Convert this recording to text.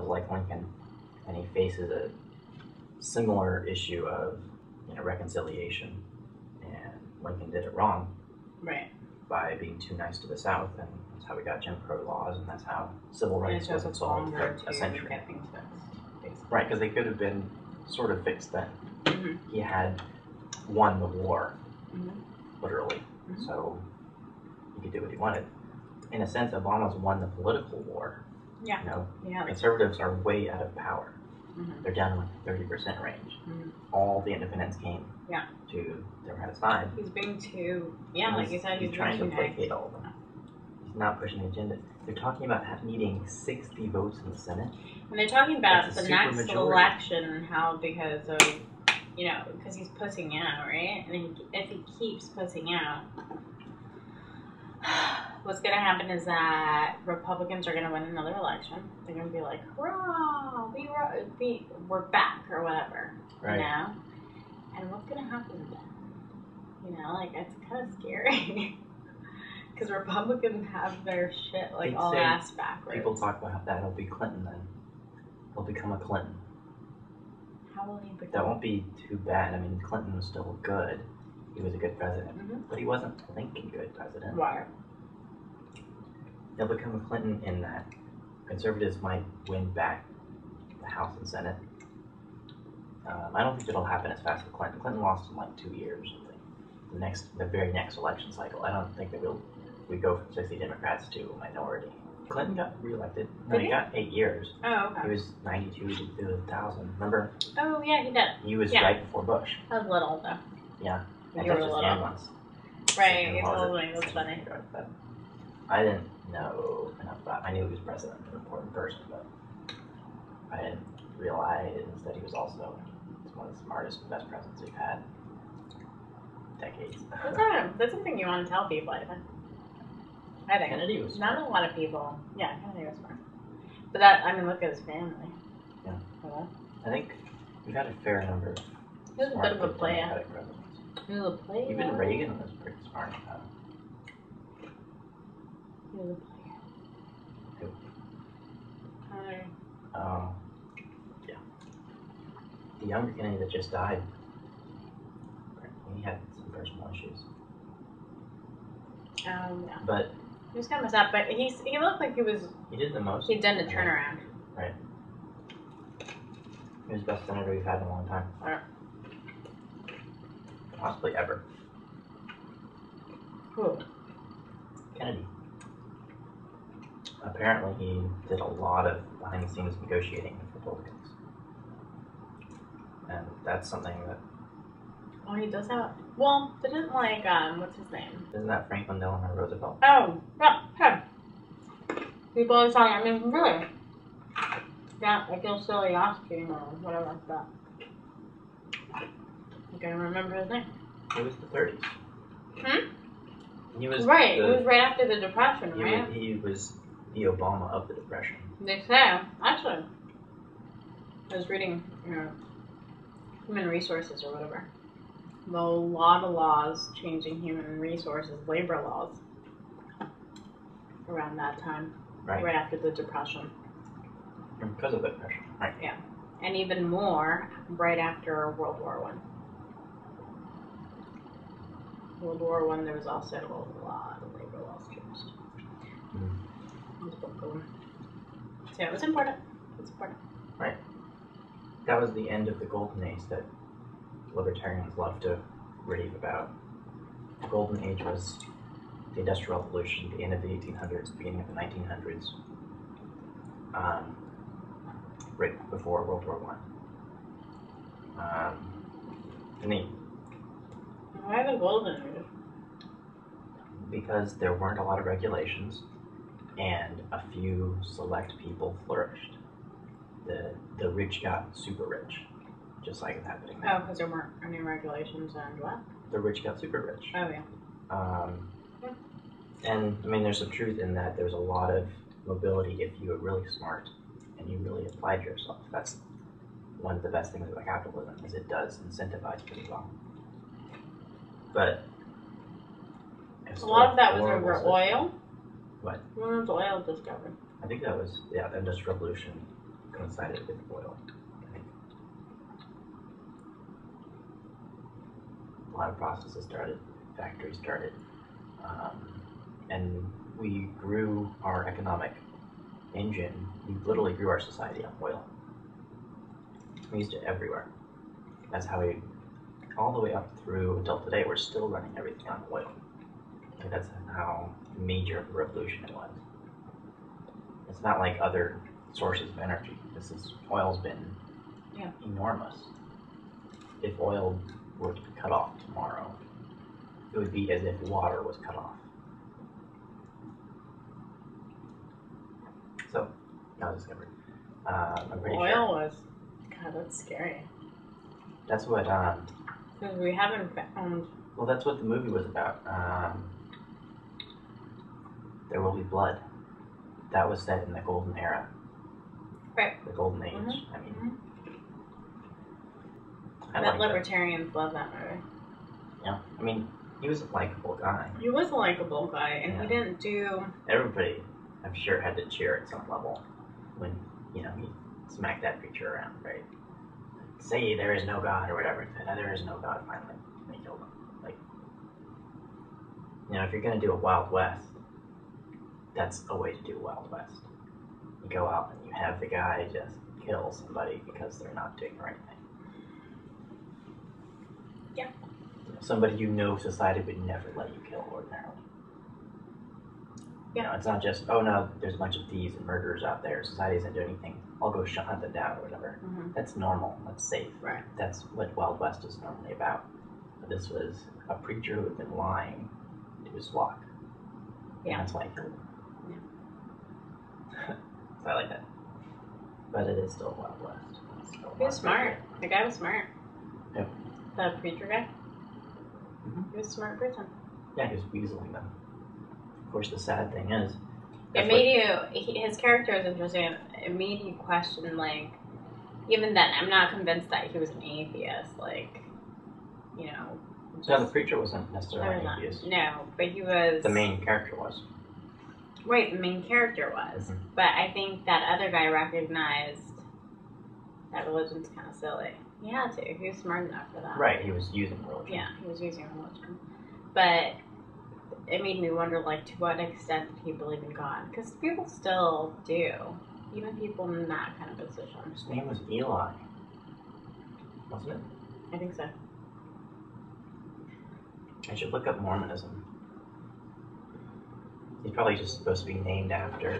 is like Lincoln, and he faces a similar issue of reconciliation, and Lincoln did it wrong by being too nice to the South, and that's how we got Jim Crow laws, and that's how civil rights wasn't solved for a century. Right, because they could have been sort of fixed then. He had won the war, literally, so he could do what he wanted. In a sense, Obama's won the political war. Conservatives are way out of power. They're down in like the 30% range. All the independents came to Democratic side. He's being too, like you said, he's trying to placate all of them. He's not pushing the agenda. They're talking about needing 60 votes in the Senate. And they're talking about the next election and how because of, because he's pussing out, right? And if he keeps pussing out, what's going to happen is that Republicans are going to win another election. They're going to be like, hurrah, we're back, or whatever, And what's going to happen then? It's kind of scary. Because Republicans have their shit, all ass backwards. People talk about that. It'll be Clinton then. He'll become a Clinton. How will he become? That won't be too bad. I mean, Clinton was still good. He was a good president. But he wasn't a thinking good president. Why? He'll become a Clinton in that conservatives might win back the House and Senate. I don't think it'll happen as fast as Clinton. Clinton lost in like 2 years. The very next election cycle. I don't think that we go from 60 Democrats to a minority. Clinton got reelected. No, he got 8 years. Oh, okay. He was 92 to 2000. Remember? Oh, yeah, he did. He was right before Bush. I was little, though. Yeah. You were little. Once. Right, you told me. That's funny. I didn't know enough about him. I knew he was president, an important person, but I didn't realize that he was also one of the smartest and best presidents we've had. Decades. That's something you want to tell people, I think. Kennedy was smart. Not a lot of people. Yeah, Kennedy was smart. But look at his family. Yeah. I think we got a fair number of he was a bit of a player. He was a player. Even Reagan was pretty smart. He was a player. Who? Connor. Oh. Yeah. The younger Kennedy that just died. He had some personal issues. Yeah. But he was kind of messed up, but he looked like he was. He did the most. He'd done a turnaround. Right. He was the best senator we've had in a long time. Right. Possibly ever. Who? Kennedy. Apparently, he did a lot of behind-the-scenes negotiating with Republicans, and that's something that. Oh, he does have. Well, didn't what's his name? Isn't that Franklin Delano Roosevelt? Oh, yeah, him. People always talking. Really. Yeah, like he'll silly asking or whatever, but I can't remember his name. It was the 30s. He was right. It was right after the Depression, right? He was the Obama of the Depression. They say. Actually, I was reading, human resources or whatever. A lot of laws changing human resources, labor laws, around that time, right after the Depression. Because of the Depression, right? Yeah, and even more right after World War I. World War I, there was also a lot of labor laws changed. So yeah, it was important. It's important. Right. That was the end of the golden age that libertarians love to rave about. The golden age was the Industrial Revolution, the end of the 1800s, beginning of the 1900s, right before World War I. Why the golden age? Because there weren't a lot of regulations, and a few select people flourished. The rich got super rich. Just like it's happening now. Oh, because there weren't any regulations and what? The rich got super rich. Oh, yeah. And, there's some truth in that there's a lot of mobility if you were really smart and you really applied yourself. That's one of the best things about capitalism, is it does incentivize pretty well. But a lot of that was over oil? What? When was oil discovered? I think that was, the Industrial Revolution coincided with oil. I think a lot of processes started, factories started, and we grew our economic engine. We literally grew our society on oil. We used it everywhere. That's how we, all the way up through until today, we're still running everything on oil. Like that's how major of a revolution it was. It's not like other sources of energy. Oil's been enormous. If oil were to be cut off tomorrow, it would be as if water was cut off. So, that was discovered. I'm pretty sure. Oil was, God, that's scary. That's what, because we haven't found. Well, that's what the movie was about. There Will Be Blood. That was set in the golden era. Right. The golden age. Mm-hmm. I mean, I bet libertarians love that movie. Yeah. I mean, he was a likable guy. He was a likable guy, and he didn't do. Everybody, I'm sure, had to cheer at some level when, he smacked that preacher around, right? Say there is no God or whatever. There is no God, finally. And he killed him. Like, if you're going to do a Wild West, that's a way to do Wild West. You go out and you have the guy just kill somebody because they're not doing the right thing. Yeah. Somebody society would never let you kill ordinarily. Yeah. It's not just, oh no, there's a bunch of thieves and murderers out there. Society doesn't do anything. I'll go hunt them down or whatever. Mm-hmm. That's normal. That's safe. Right. That's what Wild West is normally about. But this was a preacher who had been lying to his flock. Yeah. And that's why he killed him. Yeah. So I like that. But it is still Wild West. He was smart. The guy was smart. Yeah. The preacher guy? Mm-hmm. He was a smart person. Yeah, he was weaseling them. Of course, the sad thing is... It made his character was interesting. It made you question, like... Even then, I'm not convinced that he was an atheist. Like, No, the preacher wasn't necessarily an atheist. No, but he was... The main character was. Right, the main character was. Mm-hmm. But I think that other guy recognized that religion's kind of silly. He had to. He was smart enough for that. Right, he was using religion. Yeah, he was using religion. But it made me wonder, like, to what extent did he believe in God? Because people still do. Even people in that kind of position. His name was Eli. Wasn't it? I think so. I should look up Mormonism. He's probably just supposed to be named after